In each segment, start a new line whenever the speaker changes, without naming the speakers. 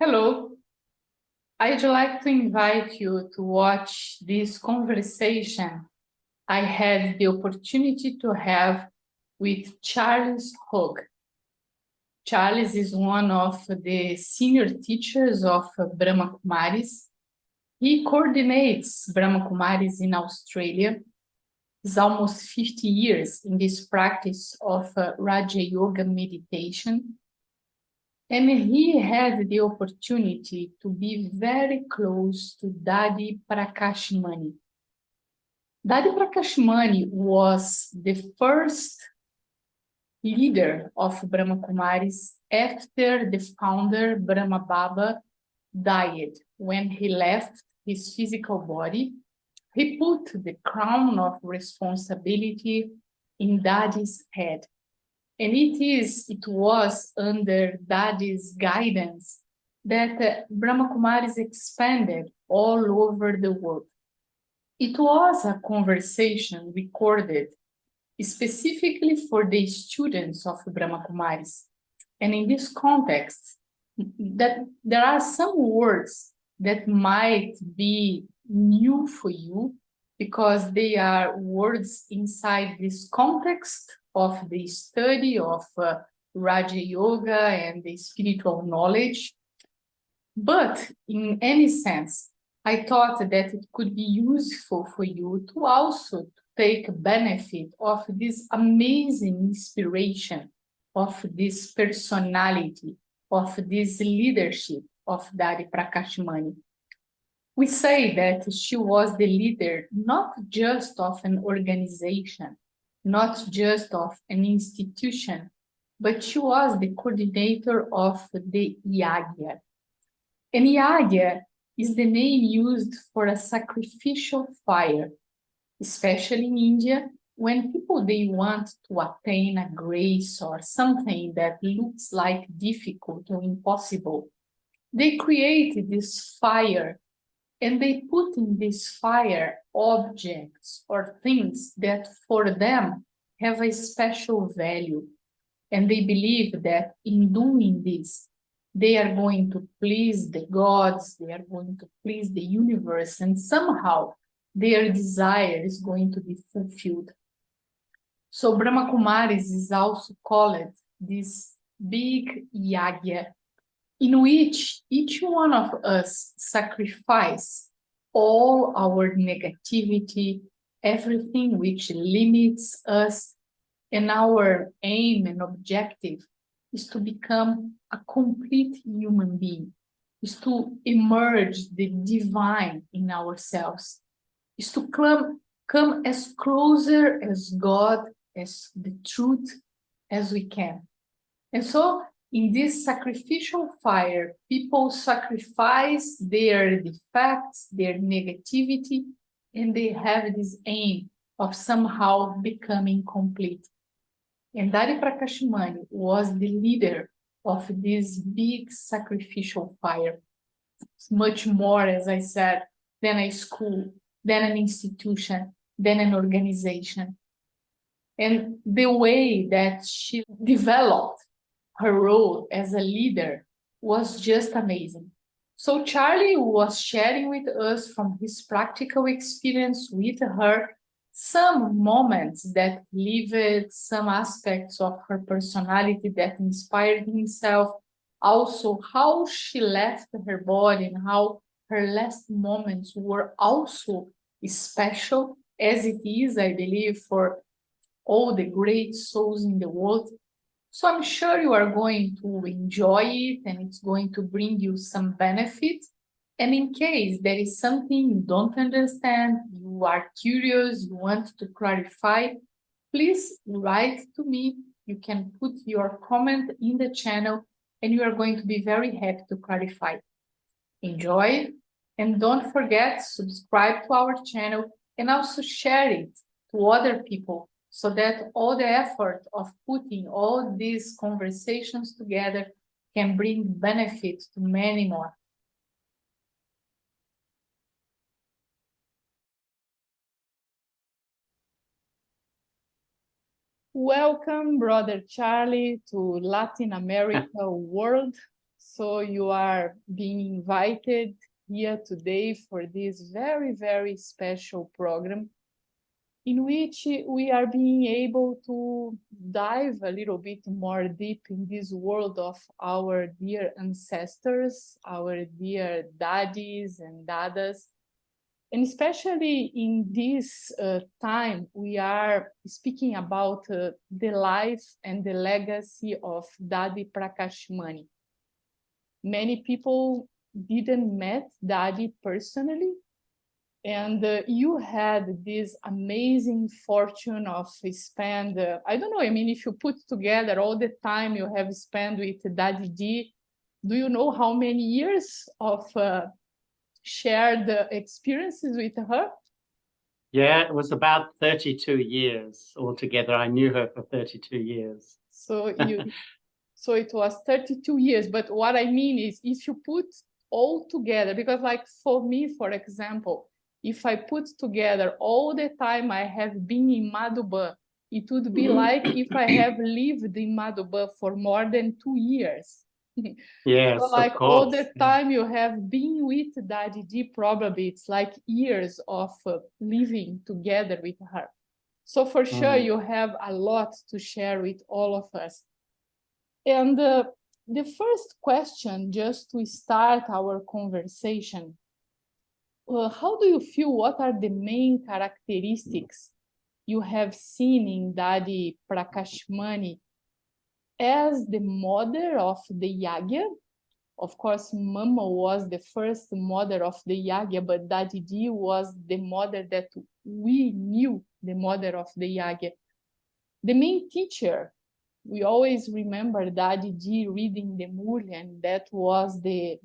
Hello, I'd like to invite you to watch this conversation I had the opportunity to have with Charles Hogg. Charles is one of the senior teachers of Brahma Kumaris. He coordinates Brahma Kumaris in Australia. He's almost 50 years in this practice of Raja Yoga meditation. And he had the opportunity to be very close to Dadi Prakashmani. Dadi Prakashmani was the first leader of Brahma Kumaris after the founder Brahma Baba died. When he left his physical body, he put the crown of responsibility in Dadi's head. And it was under Dadi's guidance that Brahma Kumaris expanded all over the world. It was a conversation recorded specifically for the students of Brahma Kumaris. And in this context, that there are some words that might be new for you because they are words inside this context of the study of Raja Yoga and the spiritual knowledge. But in any sense, I thought that it could be useful for you to also take benefit of this amazing inspiration, of this personality, of this leadership of Dadi Prakashmani. We say that she was the leader not just of an organization, not just of an institution, but she was the coordinator of the Yagya. And Yagya is the name used for a sacrificial fire, especially in India, when people they want to attain a grace or something that looks like difficult or impossible. They create this fire and they put in this fire objects or things that for them have a special value. And they believe that in doing this, they are going to please the gods, they are going to please the universe, and somehow their desire is going to be fulfilled. So Brahma Kumaris is also called this big yagya, in which each one of us sacrifice all our negativity, everything which limits us, and our aim and objective is to become a complete human being, is to emerge the divine in ourselves, is to come as closer as God, as the truth as we can. And so in this sacrificial fire, people sacrifice their defects, their negativity, and they have this aim of somehow becoming complete. And Dadi Prakashmani was the leader of this big sacrificial fire. It's much more, as I said, than a school, than an institution, than an organization. And the way that she developed her role as a leader was just amazing. So Charlie was sharing with us from his practical experience with her some moments that lived, some aspects of her personality that inspired himself, also how she left her body and how her last moments were also special, as it is, I believe, for all the great souls in the world. So I'm sure you are going to enjoy it and it's going to bring you some benefit. And in case there is something you don't understand, you are curious, you want to clarify, please write to me. You can put your comment in the channel and you are going to be very happy to clarify. Enjoy and don't forget to subscribe to our channel and also share it to other people so that all the effort of putting all these conversations together can bring benefit to many more. Welcome, Brother Charlie, to Latin America world. So you are being invited here today for this very, very special program in which we are being able to dive a little bit more deep in this world of our dear ancestors, our dear daddies and dadas. And especially in this time, we are speaking about the life and the legacy of Dadi Prakashmani. Many people didn't met Dadi personally, and you had this amazing fortune of spend, I don't know, I mean, if you put together all the time you have spent with Dadi Ji, do you know how many years of shared experiences with her?
Yeah, it was about 32 years altogether. I knew her for 32 years.
So so it was 32 years. But what I mean is, if you put all together, because like for me, for example, if I put together all the time I have been in Madhuban, it would be like if I have lived in Madhuban for more than 2 years.
Yes,
So like
of
all
course.
the time you have been with Dadi Ji, probably it's like years of living together with her. So for sure you have a lot to share with all of us. And the first question, just to start our conversation, how do you feel? What are the main characteristics you have seen in Dadi Prakashmani as the mother of the Yagya? Of course, Mama was the first mother of the Yagya, but Dadi Ji was the mother that we knew, the mother of the Yagya. The main teacher, we always remember Dadi Ji reading the Murli, and that was the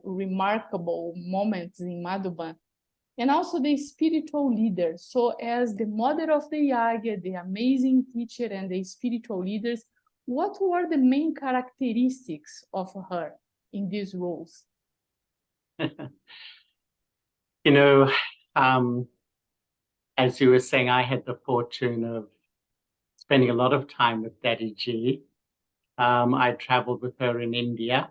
remarkable moments in Madhuban. And also the spiritual leader. So as the mother of the Yagya, the amazing teacher and the spiritual leaders, what were the main characteristics of her in these roles?
You know, as you were saying, I had the fortune of spending a lot of time with Dadi Ji. I traveled with her in India.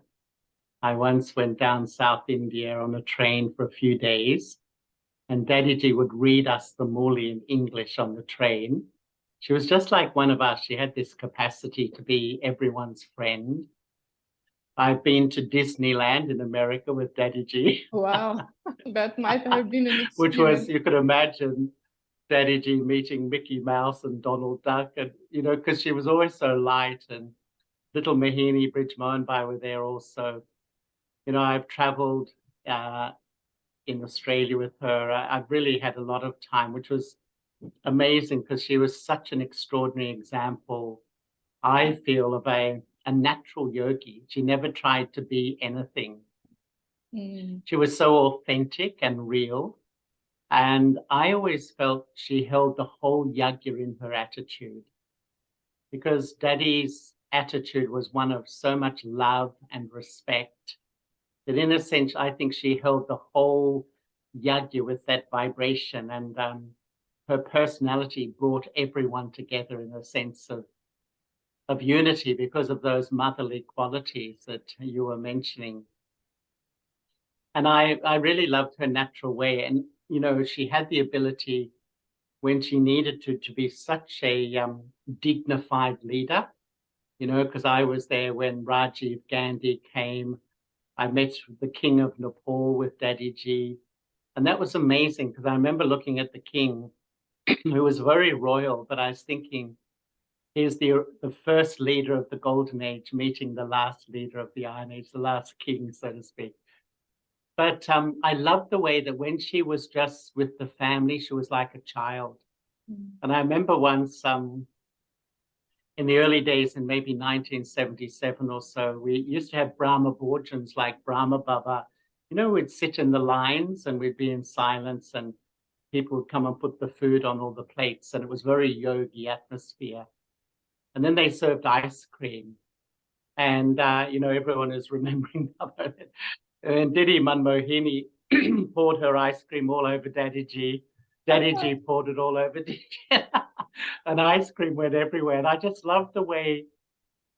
I once went down South India on a train for a few days, and Dadi Ji would read us the Murli in English on the train. She was just like one of us. She had this capacity to be everyone's friend. I've been to Disneyland in America with Dadi Ji.
Wow, that might have been an experience.
Which was, you could imagine, Dadi Ji meeting Mickey Mouse and Donald Duck, and because she was always so light, and little Mahini, Bridge Mohanbai were there also. I've traveled in Australia with her. I've really had a lot of time, which was amazing because she was such an extraordinary example, I feel, of a natural yogi. She never tried to be anything. She was so authentic and real. And I always felt she held the whole yagya in her attitude, because Dadi's attitude was one of so much love and respect that, in a sense, I think she held the whole yagya with that vibration, and her personality brought everyone together in a sense of unity because of those motherly qualities that you were mentioning. And I really loved her natural way. And, she had the ability when she needed to be such a dignified leader, because I was there when Rajiv Gandhi came. I met the King of Nepal with Dadi Ji. And that was amazing because I remember looking at the king, who was very royal, but I was thinking, here's the first leader of the Golden Age meeting the last leader of the Iron Age, the last king, so to speak. But I loved the way that when she was just with the family, she was like a child. And I remember once in the early days, in maybe 1977 or so, we used to have Brahma Bhojans like Brahma Baba. We'd sit in the lines and we'd be in silence, and people would come and put the food on all the plates, and it was very yogi atmosphere. And then they served ice cream. And, everyone is remembering about it. And Didi Manmohini poured her ice cream all over Dadi Ji. Dadi Ji poured it all over Didi. And ice cream went everywhere. And I just loved the way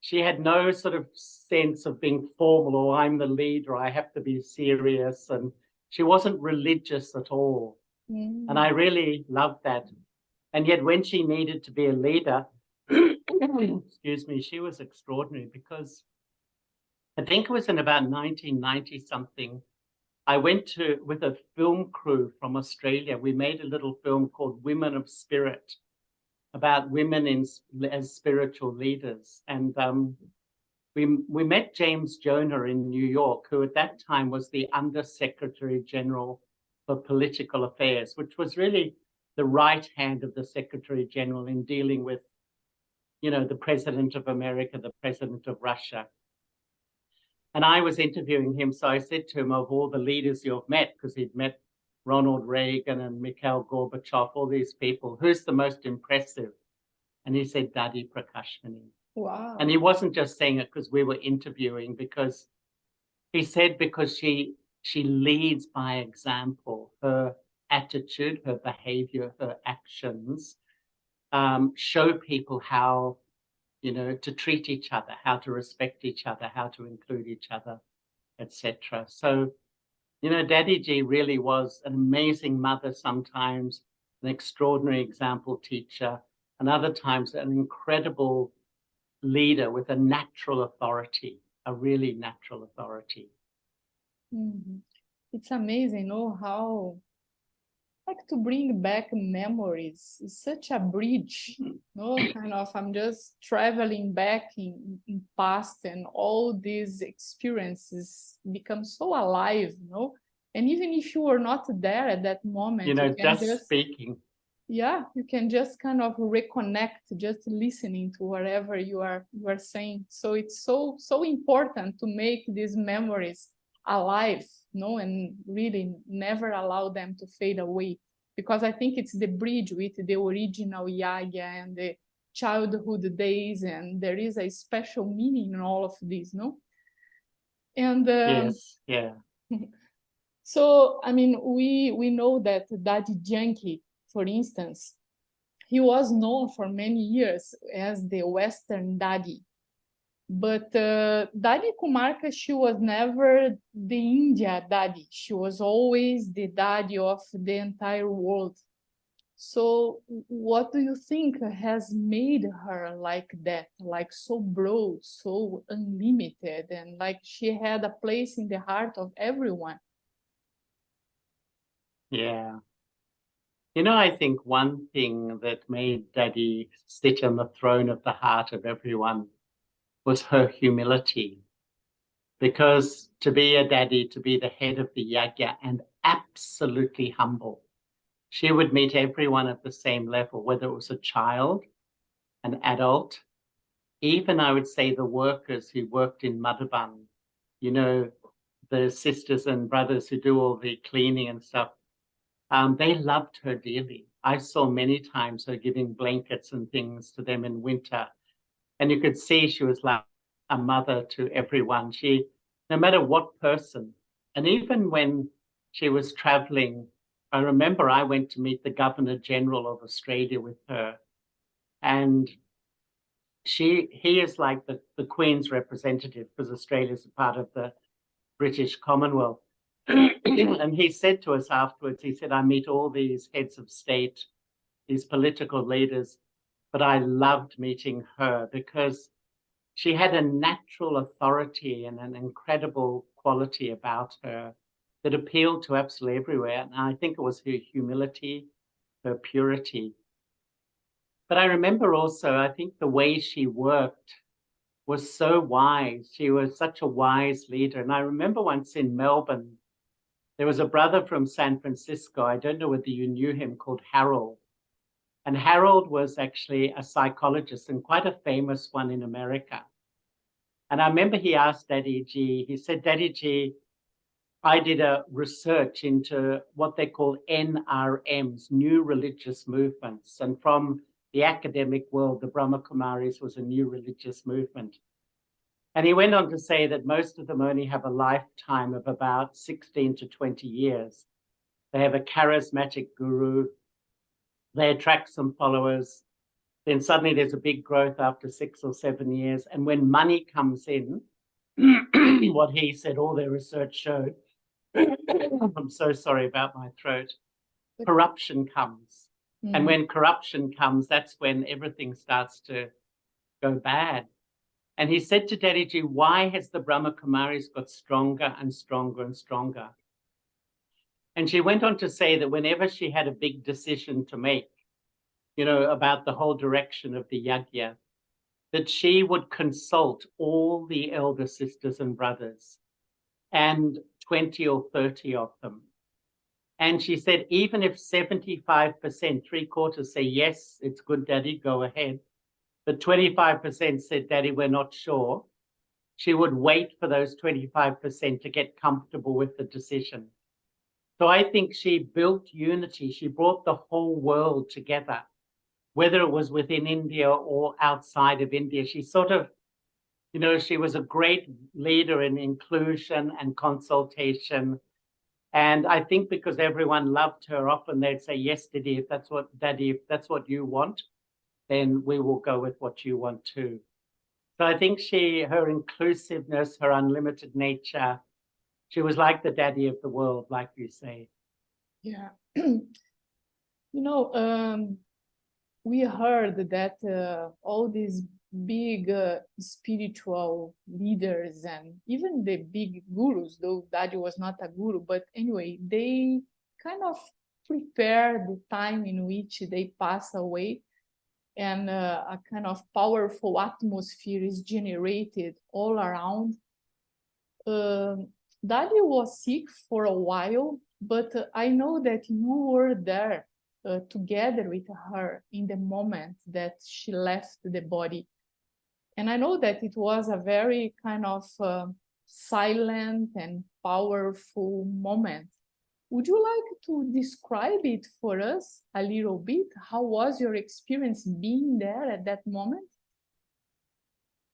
she had no sort of sense of being formal, or I'm the leader, I have to be serious. And she wasn't religious at all. And I really loved that. And yet when she needed to be a leader, excuse me, she was extraordinary, because I think it was in about 1990 something, I went with a film crew from Australia. We made a little film called Women of Spirit, about women as spiritual leaders. And we met James Jonah in New York, who at that time was the Under Secretary General for Political Affairs, which was really the right hand of the Secretary General in dealing with, you know, the President of America, the President of Russia. And I was interviewing him. So I said to him, of all the leaders you've met, because he'd met Ronald Reagan and Mikhail Gorbachev, all these people, who's the most impressive? And he said, Dadi Prakashmani.
Wow.
And he wasn't just saying it because we were interviewing, because he said, because she leads by example. Her attitude, her behavior, her actions show people how, you know, to treat each other, how to respect each other, how to include each other, etc. So, you know, Daddy G really was an amazing mother sometimes, an extraordinary example teacher, and other times an incredible leader with a natural authority, a really natural authority.
It's amazing, how like to bring back memories is such a bridge, kind of I'm just traveling back in past, and all these experiences become so alive, and even if you were not there at that moment,
You know,
you can
just speaking.
Yeah, you can just kind of reconnect, just listening to whatever you are saying. So it's so important to make these memories alive, and really never allow them to fade away, because I think it's the bridge with the original Yagya and the childhood days, and there is a special meaning in all of this, no? And
Yes, yeah.
So I mean, we know that Daddy Yankee, for instance, he was known for many years as the Western daddy. But Daddy Kumarka, she was never the India daddy. She was always the daddy of the entire world. So what do you think has made her like that, like so broad, so unlimited, and like she had a place in the heart of everyone?
Yeah. You know, I think one thing that made Daddy sit on the throne of the heart of everyone was her humility. Because to be a daddy, to be the head of the yagya, and absolutely humble, she would meet everyone at the same level, whether it was a child, an adult, even I would say the workers who worked in Madhaban, you know, the sisters and brothers who do all the cleaning and stuff. They loved her dearly. I saw many times her giving blankets and things to them in winter. And you could see she was like a mother to everyone. She, no matter what person, and even when she was traveling, I remember I went to meet the Governor General of Australia with her. And he is like the Queen's representative, because Australia is a part of the British Commonwealth. And he said to us afterwards, he said, I meet all these heads of state, these political leaders, but I loved meeting her because she had a natural authority and an incredible quality about her that appealed to absolutely everywhere. And I think it was her humility, her purity. But I remember also, I think the way she worked was so wise. She was such a wise leader. And I remember once in Melbourne, there was a brother from San Francisco, I don't know whether you knew him, called Harold. And Harold was actually a psychologist, and quite a famous one in America. And I remember he asked Daddy G, he said, Daddy G, I did a research into what they call NRMs, new religious movements. And from the academic world, the Brahma Kumaris was a new religious movement. And he went on to say that most of them only have a lifetime of about 16 to 20 years. They have a charismatic guru. They attract some followers. then suddenly there's a big growth after 6 or 7 years. And when money comes in, what he said, all their research showed, I'm so sorry about my throat, corruption comes. And when corruption comes, that's when everything starts to go bad. And he said to Daddyji, why has the Brahma Kumaris got stronger and stronger and stronger? And she went on to say that whenever she had a big decision to make, about the whole direction of the yajna, that she would consult all the elder sisters and brothers, and 20 or 30 of them. And she said, even if 75%, 3/4 say, yes, it's good, Daddy, go ahead, but 25% said, Daddy, we're not sure, she would wait for those 25% to get comfortable with the decision. So I think she built unity. She brought the whole world together, whether it was within India or outside of India. She sort of, she was a great leader in inclusion and consultation. And I think because everyone loved her, often they'd say, yes, Daddy, if that's what you want, then we will go with what you want too. So I think her inclusiveness, her unlimited nature, she was like the daddy of the world, like you say.
Yeah. We heard that all these big spiritual leaders and even the big gurus, though Daddy was not a guru, but anyway, they kind of prepare the time in which they pass away, and a kind of powerful atmosphere is generated all around. Daddy was sick for a while, but I know that you were there together with her in the moment that she left the body. And I know that it was a very kind of silent and powerful moment. Would you like to describe it for us a little bit? How was your experience being there at that moment?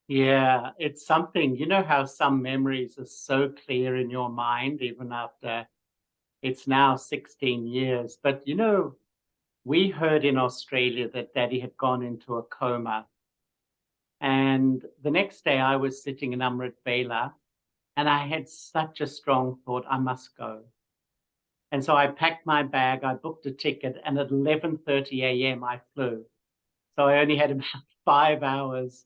Yeah, it's something, how some memories are so clear in your mind, even after it's now 16 years. But, we heard in Australia that Daddy had gone into a coma. And the next day I was sitting in Amrit Vela, and I had such a strong thought, I must go. And so I packed my bag, I booked a ticket, and at 11:30 a.m. I flew. So I only had about 5 hours.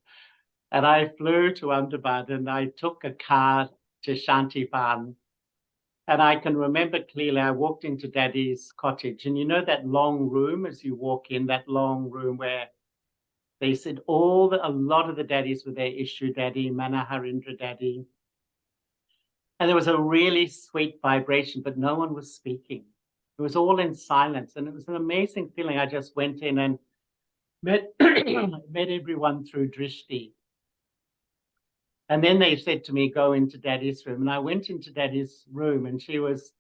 And I flew to Ahmedabad, and I took a car to Shantiban. And I can remember clearly, I walked into Daddy's cottage, and that long room as you walk in, that long room where they said a lot of the daddies were there, Ishu Daddy, Manoharindra Daddy. And there was a really sweet vibration, but no one was speaking. It was all in silence. And it was an amazing feeling. I just went in and met everyone through Drishti. And then they said to me, go into Daddy's room. And I went into Daddy's room, and she was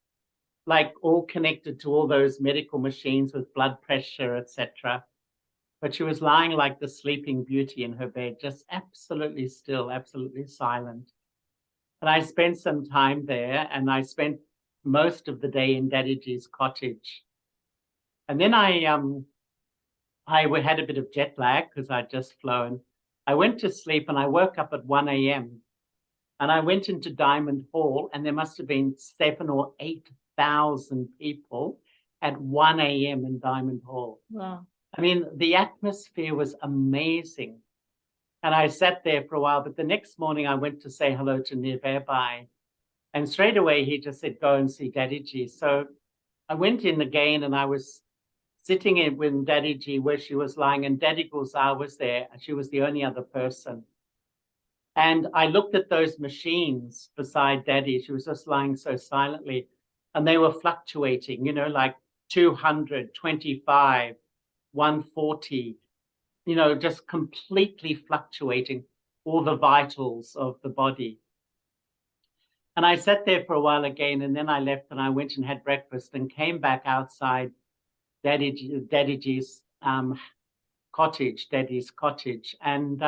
like all connected to all those medical machines with blood pressure, etc. But she was lying like the sleeping beauty in her bed, just absolutely still, absolutely silent. And I spent some time there, and I spent most of the day in Daddyji's cottage. And then I had a bit of jet lag because I'd just flown. I went to sleep, and I woke up at 1 a.m. And I went into Diamond Hall, and there must have been 7,000 or 8,000 people at 1 a.m. in Diamond Hall.
Wow.
I mean, the atmosphere was amazing. And I sat there for a while, but the next morning I went to say hello to Nirvabai. And straight away he just said, go and see Daddyji. So I went in again, and I was sitting in with Daddyji where she was lying, and Daddy Gulzar was there, and she was the only other person. And I looked at those machines beside Daddy. She was just lying so silently, and they were fluctuating, like 225, 140, just completely fluctuating all the vitals of the body. And I sat there for a while again, and then I left, and I went and had breakfast and came back outside Daddyji's cottage, Daddy's cottage. And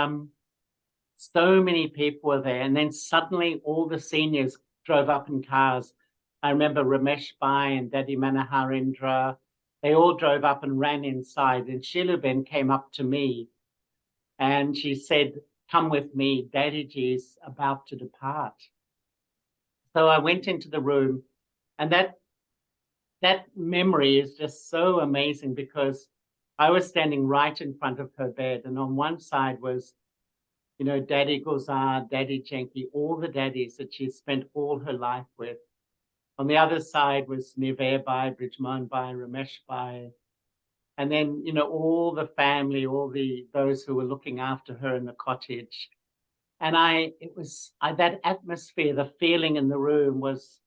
so many people were there. And then suddenly all the seniors drove up in cars. I remember Ramesh Bai and Daddy Manoharindra they all drove up and ran inside. And Shiluben came up to me and she said, "Come with me, Daddyji is about to depart." So I went into the room, and that memory is just so amazing because I was standing right in front of her bed, and on one side was, Daddy Gozar, Daddy Jenki, all the daddies that she spent all her life with. On the other side was Niver Bai, Brijman Bai, Ramesh Bai, and then, all the family, those who were looking after her in the cottage. And that atmosphere, the feeling in the room was,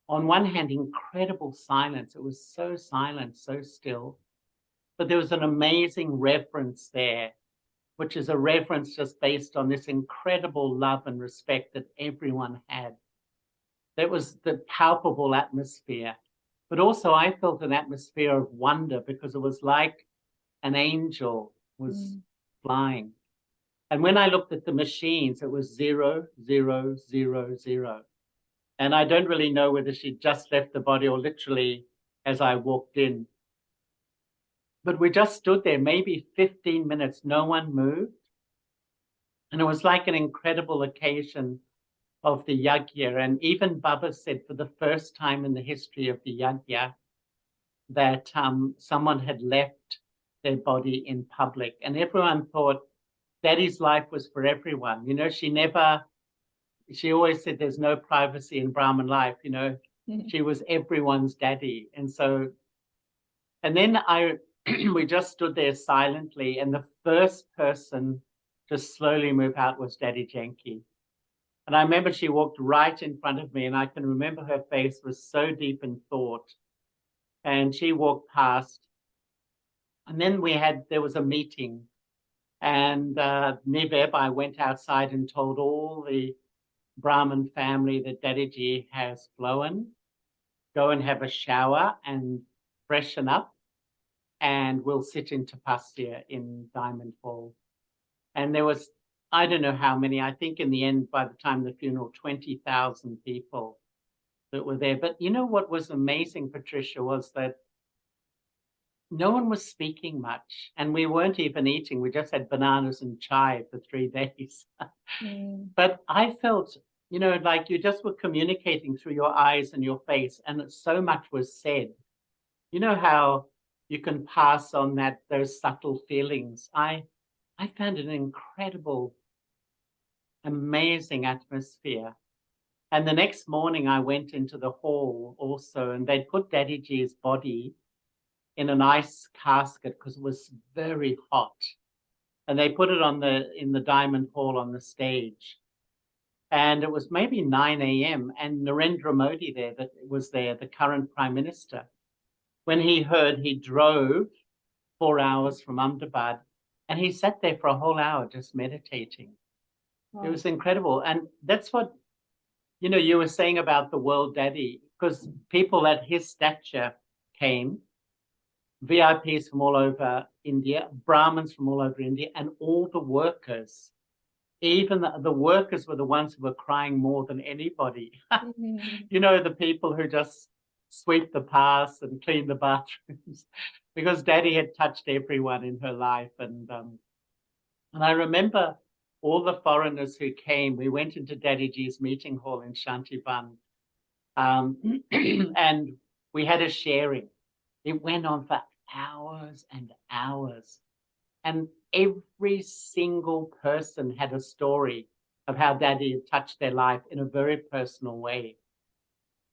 on one hand, incredible silence. It was so silent, so still, but there was an amazing reverence there, which is a reverence just based on this incredible love and respect that everyone had. That was the palpable atmosphere. But also I felt an atmosphere of wonder because it was like an angel was flying. And when I looked at the machines, it was 0, 0, 0, 0. And I don't really know whether she just left the body or literally as I walked in. But we just stood there, maybe 15 minutes, no one moved. And it was like an incredible occasion of the yajna. And even Baba said for the first time in the history of the yajna that someone had left their body in public. And everyone thought Daddy's life was for everyone. She always said there's no privacy in Brahmin life, She was everyone's daddy. And then we just stood there silently, and the first person to slowly move out was Daddy Jenki. And I remember she walked right in front of me, and I can remember her face was so deep in thought. And she walked past. And then there was a meeting, and Nivebai went outside and told all the Brahmin family that Daddyji has flown. Go and have a shower and freshen up, and we'll sit in tapasya in Diamond Hall. And there was, I don't know how many, I think in the end, by the time of the funeral, 20,000 people that were there. But what was amazing, Patricia, was that no one was speaking much, and we weren't even eating. We just had bananas and chai for 3 days. But I felt, like you just were communicating through your eyes and your face, and so much was said. You know how you can pass on those subtle feelings. I found an incredible, amazing atmosphere. And the next morning I went into the hall also, and they'd put Daddyji's body in an ice casket because it was very hot. And they put it in the Diamond Hall on the stage. And it was maybe 9 a.m. and Narendra Modi was there, the current Prime Minister. When he heard, he drove 4 hours from Ahmedabad, and he sat there for a whole hour just meditating. Wow. It was incredible. And that's what, you were saying about the world daddy, because people at his stature came, VIPs from all over India, Brahmins from all over India, and all the workers. Even the workers were the ones who were crying more than anybody. The people who just sweep the paths and clean the bathrooms, because Daddy had touched everyone in her life. And I remember all the foreigners who came. We went into Daddyji's meeting hall in Shantiban, and we had a sharing. It went on for hours and hours. And every single person had a story of how Daddy had touched their life in a very personal way.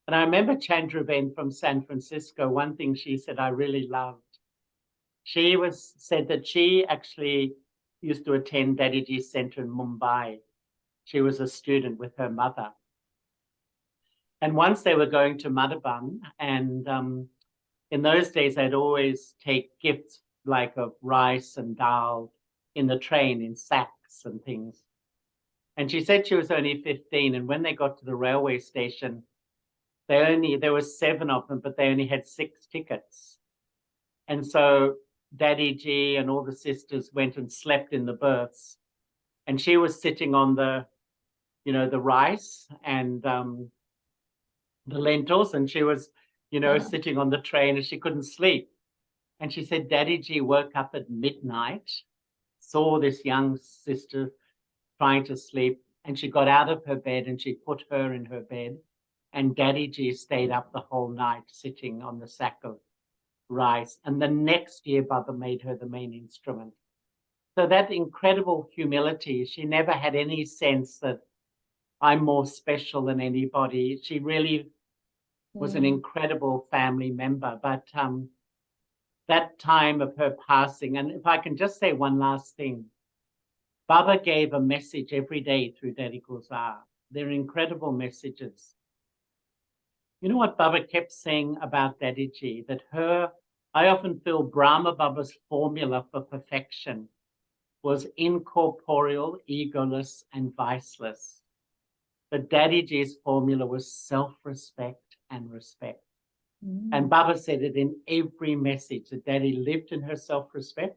And I remember Chandraben from San Francisco, one thing she said I really loved. She said that she actually used to attend Daddyji's center in Mumbai. She was a student with her mother. And once they were going to Madhaban, and in those days, they'd always take gifts like of rice and dal in the train in sacks and things. And she said she was only 15. And when they got to the railway station, there were 7 of them, but they only had 6 tickets. And so Daddyji and all the sisters went and slept in the berths. And she was sitting on the rice and the lentils, and she was, sitting on the train, and she couldn't sleep. And she said, Daddyji woke up at midnight, saw this young sister trying to sleep, and she got out of her bed and she put her in her bed. And Daddyji stayed up the whole night sitting on the sack of rice. And the next year, Baba made her the main instrument. So that incredible humility, she never had any sense that I'm more special than anybody. She really was an incredible family member. But that time of her passing, and if I can just say one last thing, Baba gave a message every day through Daddy Gulzar. They're incredible messages. You know what Baba kept saying about Daddyji? That I often feel Brahma Baba's formula for perfection was incorporeal, egoless, and viceless. But Daddyji's formula was self-respect and respect. And Baba said it in every message, that Daddy lived in her self-respect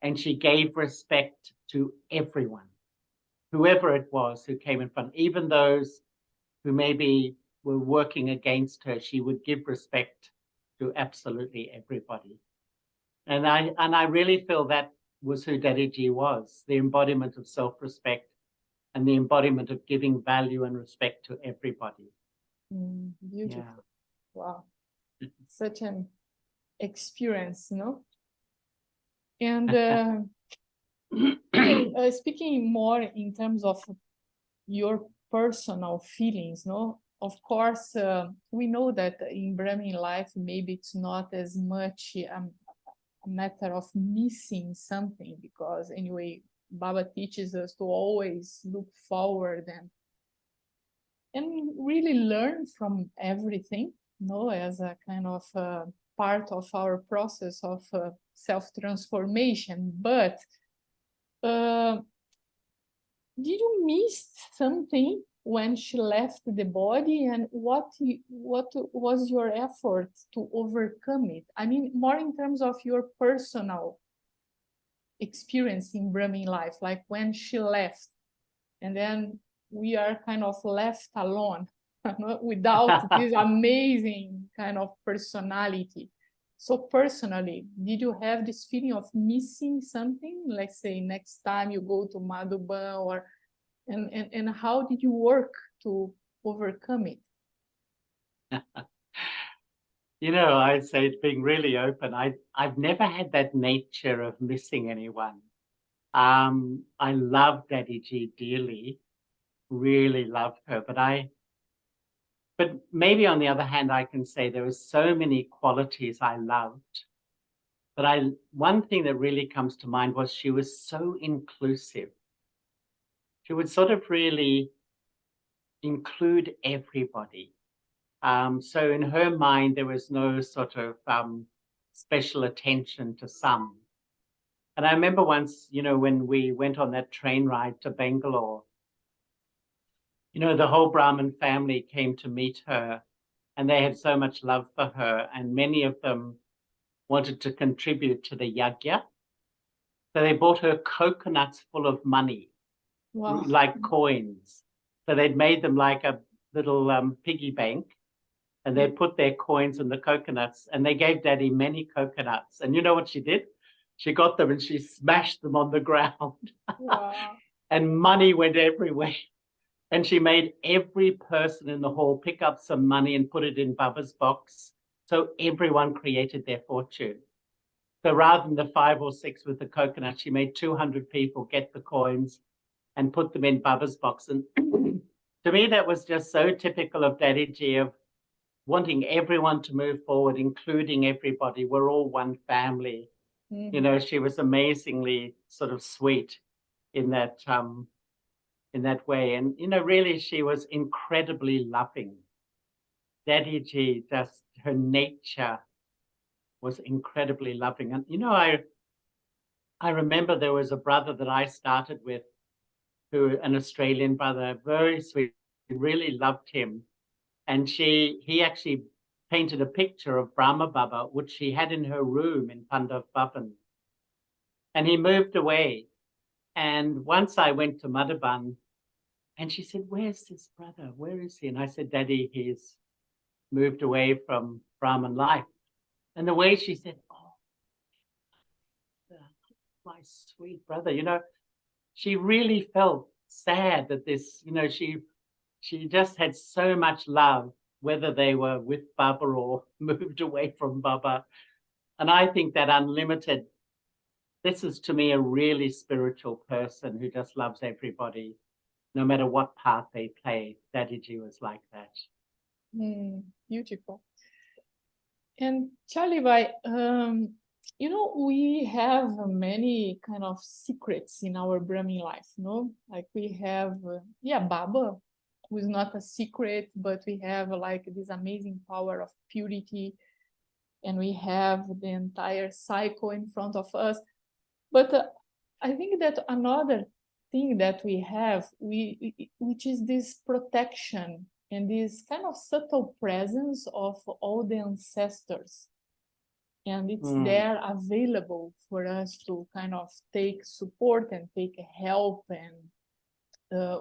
and she gave respect to everyone, whoever it was who came in front, even those who maybe were working against her, she would give respect to absolutely everybody. And I really feel that was who Daddyji was, the embodiment of self-respect and the embodiment of giving value and respect to everybody.
Beautiful. Yeah. Wow. Such an experience, no? And speaking more in terms of your personal feelings, no? Of course, we know that in Brahmin life, maybe it's not as much a matter of missing something, because anyway, Baba teaches us to always look forward and really learn from everything, no, as a kind of part of our process of self-transformation. But did you miss something when she left the body, and what was your effort to overcome it? I mean, more in terms of your personal experience in Brahmin life, like when she left, and then we are kind of left alone without this amazing kind of personality. So personally, did you have this feeling of missing something? Let's say next time you go to Madhuban, and how did you work to overcome it?
You know, I'd say, being really open, I've never had that nature of missing anyone. I love Daddyji dearly, really loved her, but maybe on the other hand, I can say there were so many qualities I loved. But one thing that really comes to mind was she was so inclusive. She would sort of really include everybody. So in her mind, there was no sort of special attention to some. And I remember once, you know, when we went on that train ride to Bangalore, you know, the whole Brahmin family came to meet her, and they had so much love for her, and many of them wanted to contribute to the yajna. So they bought her coconuts full of money, wow, like coins. So they'd made them like a little piggy bank, and they put their coins in the coconuts, and they gave Daddy many coconuts. And you know what she did? She got them and she smashed them on the ground. Wow. And money went everywhere. And she made every person in the hall pick up some money and put it in Baba's box. So everyone created their fortune. So rather than the 5 or 6 with the coconut, she made 200 people get the coins and put them in Baba's box. And to me, that was just so typical of Daddyji, of wanting everyone to move forward, including everybody. We're all one family. You know, she was amazingly sort of sweet in that way. And, you know, really, she was incredibly loving. Daddyji, just her nature was incredibly loving. And, you know, I remember there was a brother that I started with, an Australian brother, very sweet, really loved him. And he actually painted a picture of Brahma Baba, which she had in her room in Pandav Bhavan. And he moved away. And once I went to Madhuban, and she said, "Where's this brother? Where is he?" And I said, "Daddy, he's moved away from Brahman life." And the way she said, "Oh, my sweet brother. She really felt sad that this, she just had so much love, whether they were with Baba or moved away from Baba. And I think that unlimited, this is to me a really spiritual person who just loves everybody, no matter what part they play. Daddyji was like that.
Beautiful. And Charlie, we have many kind of secrets in our Brahmin life, no? Like we have, Baba, who is not a secret, but we have like this amazing power of purity, and we have the entire cycle in front of us. But I think that another thing that we have, which is this protection and this kind of subtle presence of all the ancestors. And it's there available for us to kind of take support and take help and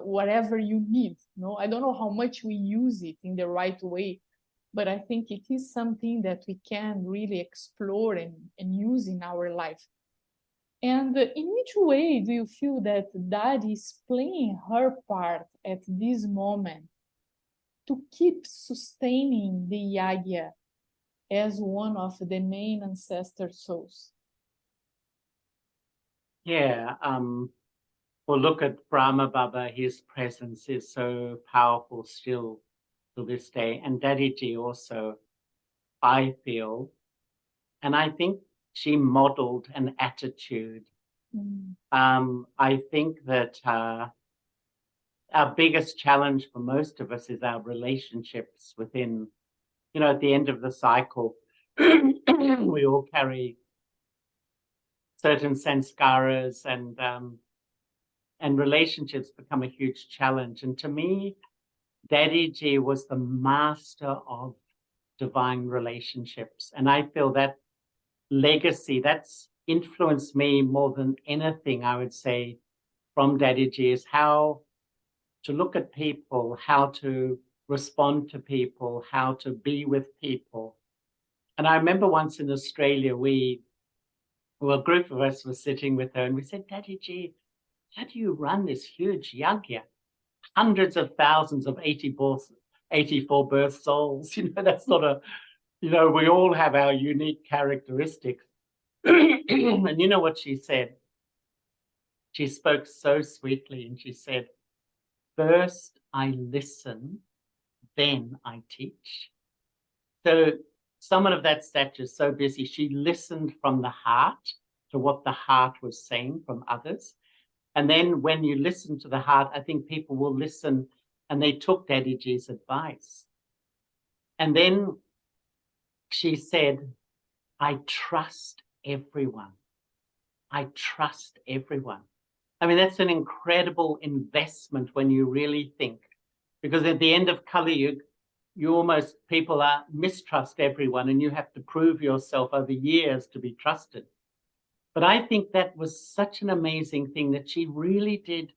whatever you need. No, I don't know how much we use it in the right way, but I think it is something that we can really explore and use in our life. And in which way do you feel that Dad is playing her part at this moment to keep sustaining the Yagya as one of the main ancestor souls?
Yeah. Well, look at Brahma Baba. His presence is so powerful still to this day. And Daddyji also, I feel, and I think she modeled an attitude. I think that our biggest challenge for most of us is our relationships within, at the end of the cycle, we all carry certain sanskaras, and relationships become a huge challenge. And to me, Daddyji was the master of divine relationships. And I feel that legacy, that's influenced me more than anything, I would say, from Daddyji, is how to look at people, how to respond to people, how to be with people. And I remember once in Australia, a group of us were sitting with her and we said, Daddyji, how do you run this huge yagya? Hundreds of thousands of 84 birth souls. That's not we all have our unique characteristics. And you know what she said? She spoke so sweetly and she said, first I listen, then I teach. So someone of that stature is so busy, she listened from the heart to what the heart was saying from others. And then when you listen to the heart, I think people will listen, and they took Daddyji's advice. And then she said, I trust everyone. I trust everyone. I mean, that's an incredible investment when you really think, because at the end of Kali Yuga, people mistrust everyone, and you have to prove yourself over years to be trusted. But I think that was such an amazing thing that she really did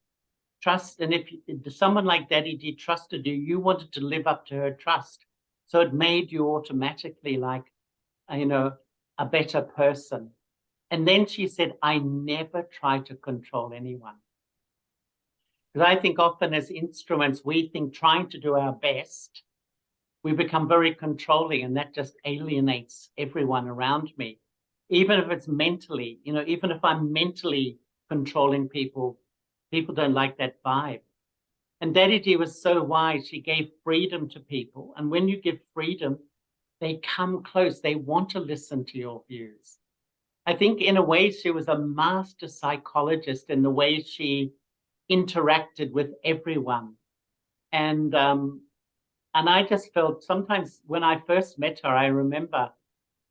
trust. And if someone like Daddyji trusted you, you wanted to live up to her trust. So it made you automatically like, a better person. And then she said, I never try to control anyone. Because I think often as instruments, we think trying to do our best, we become very controlling, and that just alienates everyone around me. Even if it's mentally, even if I'm mentally controlling people, people don't like that vibe. And Daddyji was so wise. She gave freedom to people. And when you give freedom, they come close. They want to listen to your views. I think in a way, she was a master psychologist in the way she interacted with everyone. And I just felt sometimes when I first met her, I remember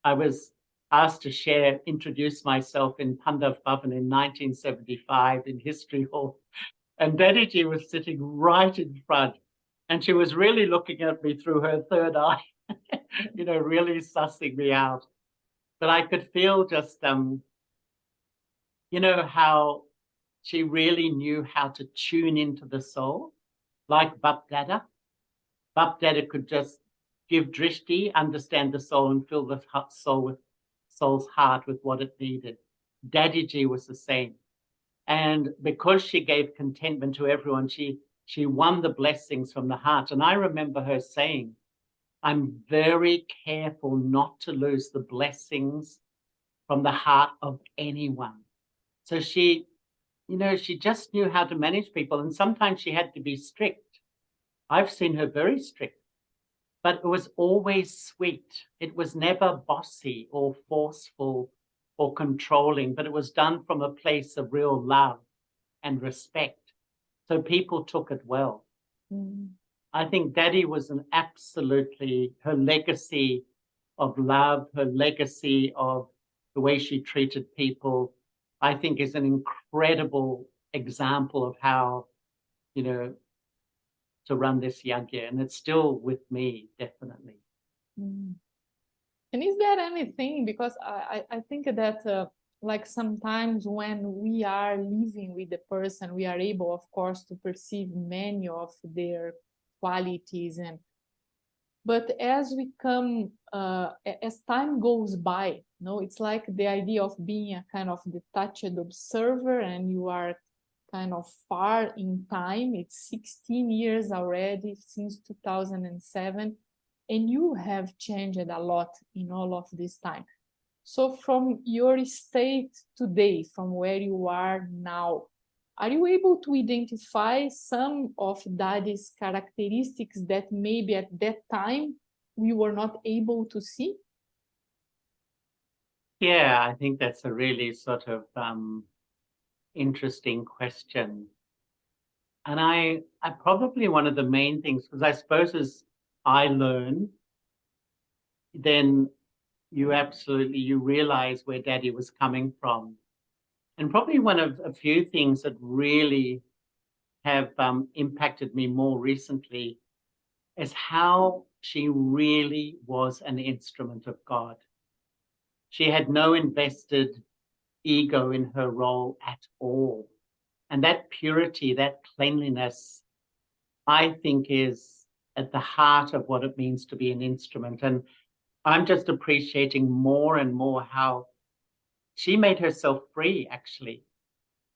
I was asked to introduce myself in Pandav Bhavan in 1975 in History Hall. And Daddyji was sitting right in front. And she was really looking at me through her third eye, really sussing me out. But I could feel just, how she really knew how to tune into the soul, like Bap Dada. Bap Dada could just give drishti, understand the soul, and fill the soul's heart with what it needed. Daddyji was the same. And because she gave contentment to everyone, she won the blessings from the heart. And I remember her saying, I'm very careful not to lose the blessings from the heart of anyone. So she, she just knew how to manage people. And sometimes she had to be strict. I've seen her very strict, but it was always sweet. It was never bossy or forceful or controlling, but it was done from a place of real love and respect. So people took it well.
Mm.
I think Daddy was her legacy of love, her legacy of the way she treated people, I think is an incredible example of how, to run this yagya. And it's still with me, definitely.
Mm. And is there anything, because I think that like sometimes when we are living with the person, we are able, of course, to perceive many of their qualities, but as we come, as time goes by, it's like the idea of being a kind of detached observer, and you are kind of far in time. It's 16 years already since 2007, and you have changed a lot in all of this time. So from your state today, from where you are now, are you able to identify some of Daddy's characteristics that maybe at that time we were not able to see?
Yeah, I think that's a really sort of interesting question. And I probably one of the main things, because I suppose as I learn, then you realize where Daddy was coming from. And probably one of a few things that really have impacted me more recently is how she really was an instrument of God. She had no invested ego in her role at all. And that purity, that cleanliness, I think is at the heart of what it means to be an instrument. And I'm just appreciating more and more how she made herself free, actually.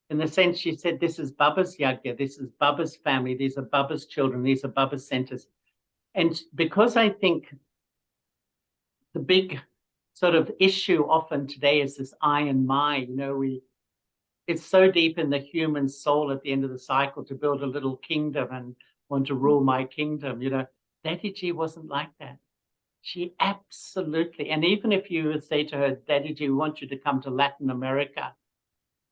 In the sense she said, this is Baba's yagya, this is Baba's family, these are Baba's children, these are Baba's centers. And because I think the big sort of issue often today is this I and my, it's so deep in the human soul at the end of the cycle to build a little kingdom and want to rule my kingdom. Daddyji wasn't like that. She absolutely, and even if you would say to her, Daddyji, we want you to come to Latin America,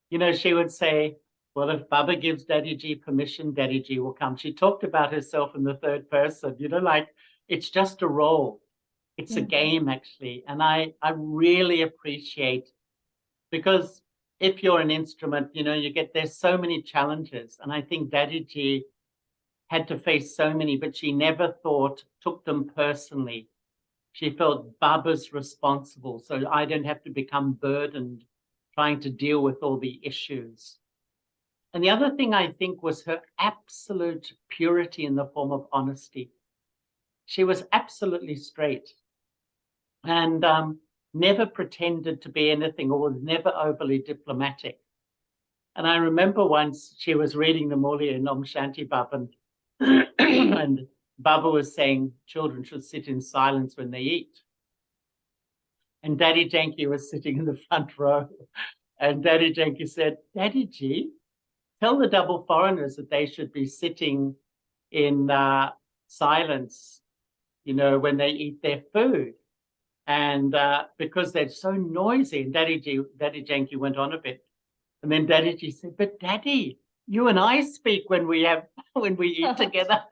she would say, well, if Baba gives Daddyji permission, Daddyji will come. She talked about herself in the third person, like it's just a role. It's a game, actually. And I really appreciate, because if you're an instrument, there's so many challenges. And I think Daddyji had to face so many, but she never took them personally. She felt Baba's responsible, so I don't have to become burdened trying to deal with all the issues. And the other thing I think was her absolute purity in the form of honesty. She was absolutely straight and never pretended to be anything or was never overly diplomatic. And I remember once she was reading the Murli in Om Shanti Baba, and Baba was saying children should sit in silence when they eat. And Daddy Janki was sitting in the front row. And Daddy Janki said, Daddyji, tell the double foreigners that they should be sitting in silence, when they eat their food. And because they're so noisy. And Daddy Janki went on a bit. And then Daddyji said, but Daddy, you and I speak when we eat together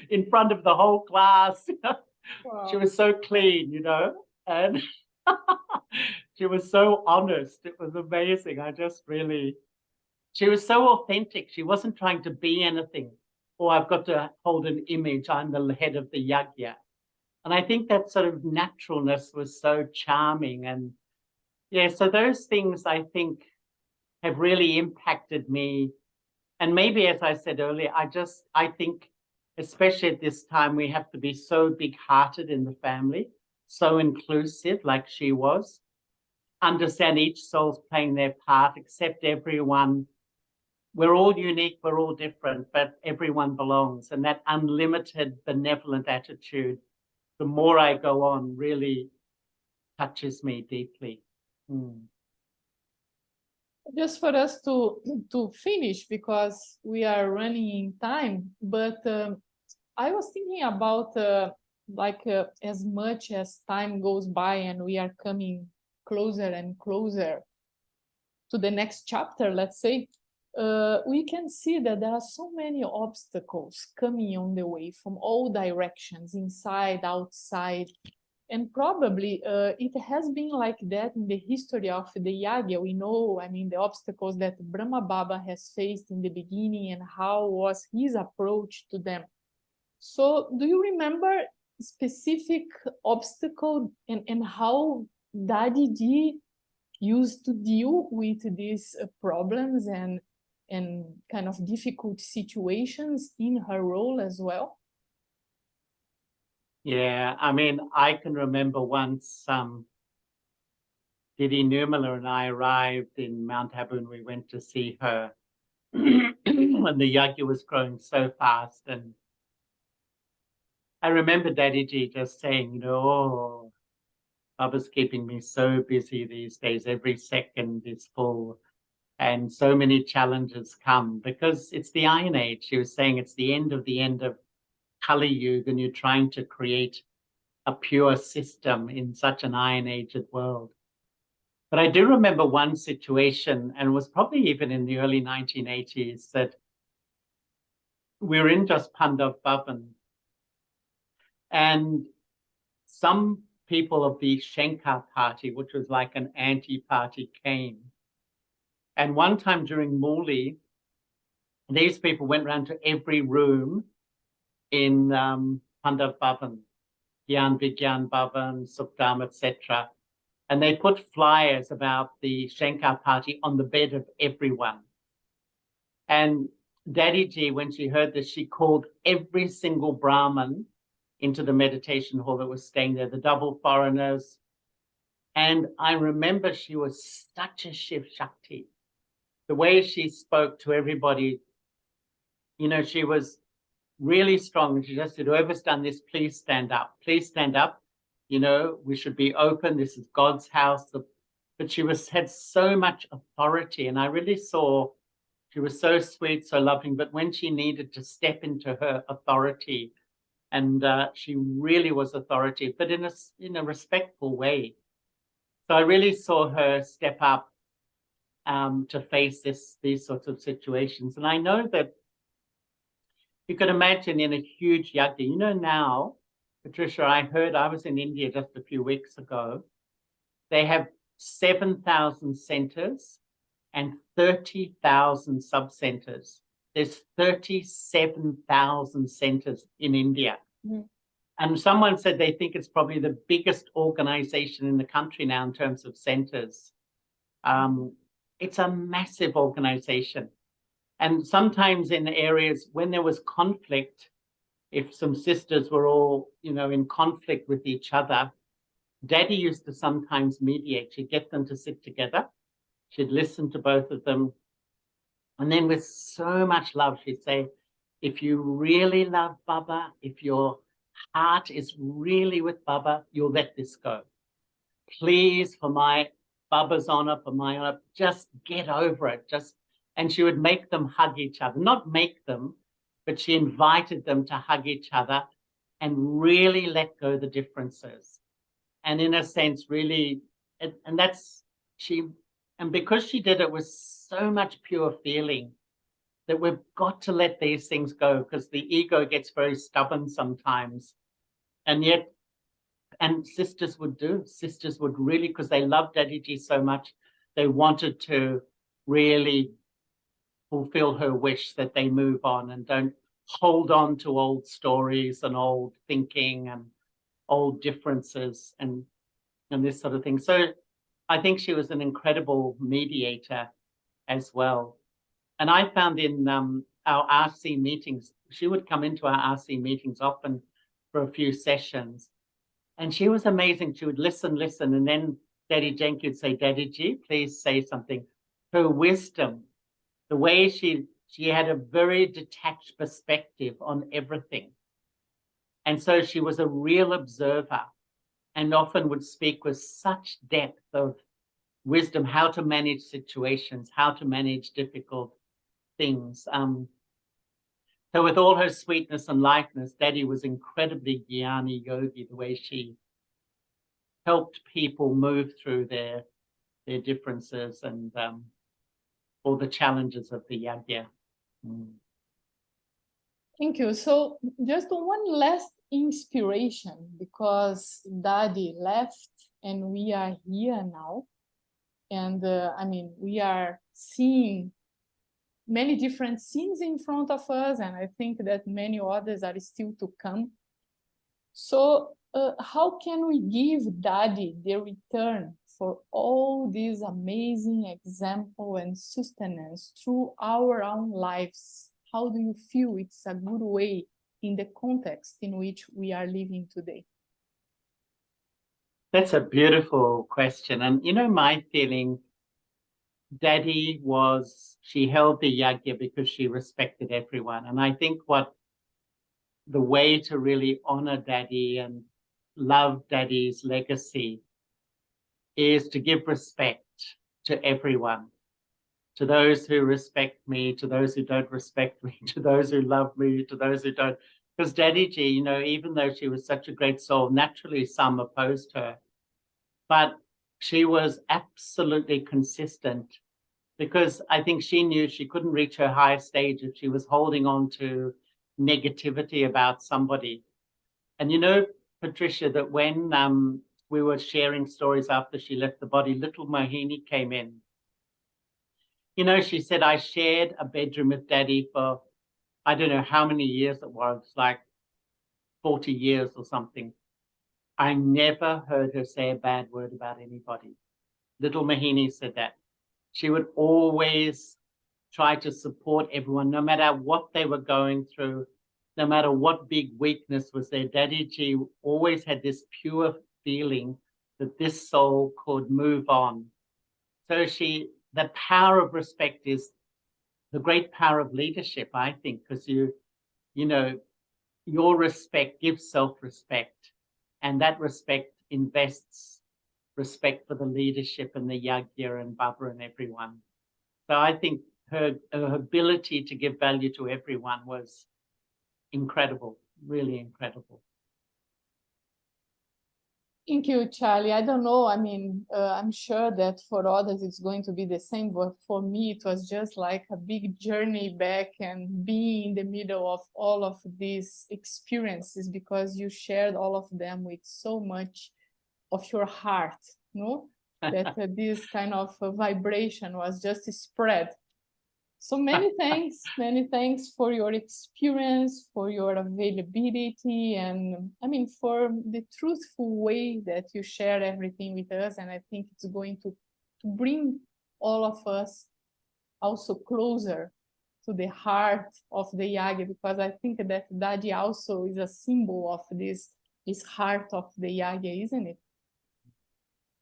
in front of the whole class. Wow. She was so clean, and she was so honest. It was amazing. She was so authentic. She wasn't trying to be anything. I've got to hold an image. I'm the head of the yagya. And I think that sort of naturalness was so charming. And yeah, so those things I think have really impacted me. And maybe, as I said earlier, I think, especially at this time, we have to be so big-hearted in the family, so inclusive like she was. understand each soul's playing their part, accept everyone. We're all unique, we're all different, but everyone belongs. And that unlimited benevolent attitude, the more I go on, really touches me deeply.
Just for us to finish, because we are running in time, but I was thinking about as much as time goes by and we are coming closer and closer to the next chapter, let's say, we can see that there are so many obstacles coming on the way from all directions, inside, outside. And probably it has been like that in the history of the Yagya. We know, I mean, the obstacles that Brahma Baba has faced in the beginning and how was his approach to them. So do you remember specific obstacle and how Dadiji used to deal with these problems and kind of difficult situations in her role as well?
Yeah, I mean, I can remember once Didi Nirmala and I arrived in Mount Abu and we went to see her when the yagya was growing so fast. And I remember Dadiji just saying, oh, Baba's keeping me so busy these days. Every second is full. And so many challenges come because it's the Iron Age. She was saying it's the end of Kali Yuga, and you're trying to create a pure system in such an Iron Age world. But I do remember one situation, and it was probably even in the early 1980s, that we were in just Pandav Bhavan, and some people of the Shankar party, which was like an anti-party, came. And one time during Muli, these people went around to every room in Pandav Bhavan, Gyan Vigyan Bhavan, Sukhdam, etc. And they put flyers about the Shankar party on the bed of everyone. And Dadiji, when she heard this, she called every single Brahmin into the meditation hall that was staying there, the double foreigners. And I remember she was such a Shiv Shakti. The way she spoke to everybody, you know, she was really strong. And she just said, whoever's done this, please stand up. Please stand up. You know, we should be open. This is God's house. But she had so much authority. And I really saw she was so sweet, so loving. But when she needed to step into her authority, and she really was authoritative, but in a respectful way. So I really saw her step up to face these sorts of situations. And I know that you could imagine in a huge yagya, you know, now, Patricia, I was in India just a few weeks ago. They have 7,000 centers and 30,000 sub-centers. There's 37,000 centers in India. Mm. And someone said they think it's probably the biggest organization in the country now in terms of centers. It's a massive organization. And sometimes in areas when there was conflict, if some sisters were all, you know, in conflict with each other, Daddy used to sometimes mediate. She'd get them to sit together. She'd listen to both of them. And then with so much love, she'd say, if you really love Baba, if your heart is really with Baba, you'll let this go. Please, for my Baba's honor, for my honor, just get over it. And she would make them hug each other, not make them, but she invited them to hug each other and really let go the differences. And in a sense, really, and because she did it with so much pure feeling that we've got to let these things go because the ego gets very stubborn sometimes. And sisters would really, because they loved Dadiji so much, they wanted to really fulfill her wish that they move on and don't hold on to old stories and old thinking and old differences and this sort of thing. So I think she was an incredible mediator as well. And I found in our RC meetings, she would come into our RC meetings often for a few sessions. And she was amazing. She would listen, and then Daddy Jenki would say, Daddy G, please say something. Her wisdom, the way she had a very detached perspective on everything. And so she was a real observer and often would speak with such depth of wisdom, how to manage situations, how to manage difficult things. So with all her sweetness and lightness, Daddy was incredibly jnani yogi, the way she helped people move through their differences and all the challenges of the yagya.
Thank you. So just one last inspiration, because Daddy left and we are here now. And I mean, we are seeing many different scenes in front of us, and I think that many others are still to come. So how can we give Daddy the return for all this amazing example and sustenance through our own lives? How do you feel it's a good way in the context in which we are living today?
That's a beautiful question. And, you know, my feeling, Daddy she held the yagya because she respected everyone. And I think the way to really honor Daddy and love Daddy's legacy is to give respect to everyone, to those who respect me, to those who don't respect me, to those who love me, to those who don't. Because Daddy G, you know, even though she was such a great soul, naturally some opposed her. But she was absolutely consistent, because I think she knew she couldn't reach her highest stage if she was holding on to negativity about somebody. And you know, Patricia, that when we were sharing stories after she left the body, little Mohini came in. You know, she said, I shared a bedroom with Daddy for, I don't know how many years it was, like 40 years or something. I never heard her say a bad word about anybody. Little Mohini said that. She would always try to support everyone, no matter what they were going through, no matter what big weakness was there. Daddy G always had this pure feeling that this soul could move on. So the power of respect is the great power of leadership, I think, because you know, your respect gives self-respect, and that respect invests respect for the leadership and the yagya and Baba and everyone. So I think her ability to give value to everyone was incredible, really incredible.
Thank you, Charlie. I don't know. I mean, I'm sure that for others it's going to be the same, but for me, it was just like a big journey back and being in the middle of all of these experiences, because you shared all of them with so much of your heart, no? That this kind of vibration was just spread. So many thanks for your experience, for your availability, and I mean, for the truthful way that you share everything with us. And I think it's going to bring all of us also closer to the heart of the Yagi, because I think that Daddy also is a symbol of this heart of the Yagi, isn't it?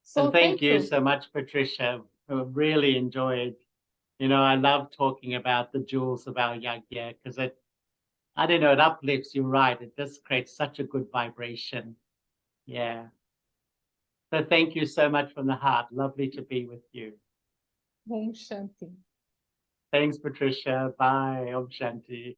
So
and thank you so much, Patricia. I really enjoyed. You know, I love talking about the jewels of our yagya, because I don't know, it uplifts. You're right. It just creates such a good vibration. Yeah. So thank you so much from the heart. Lovely to be with you.
Om Shanti.
Thanks, Patricia. Bye. Om Shanti.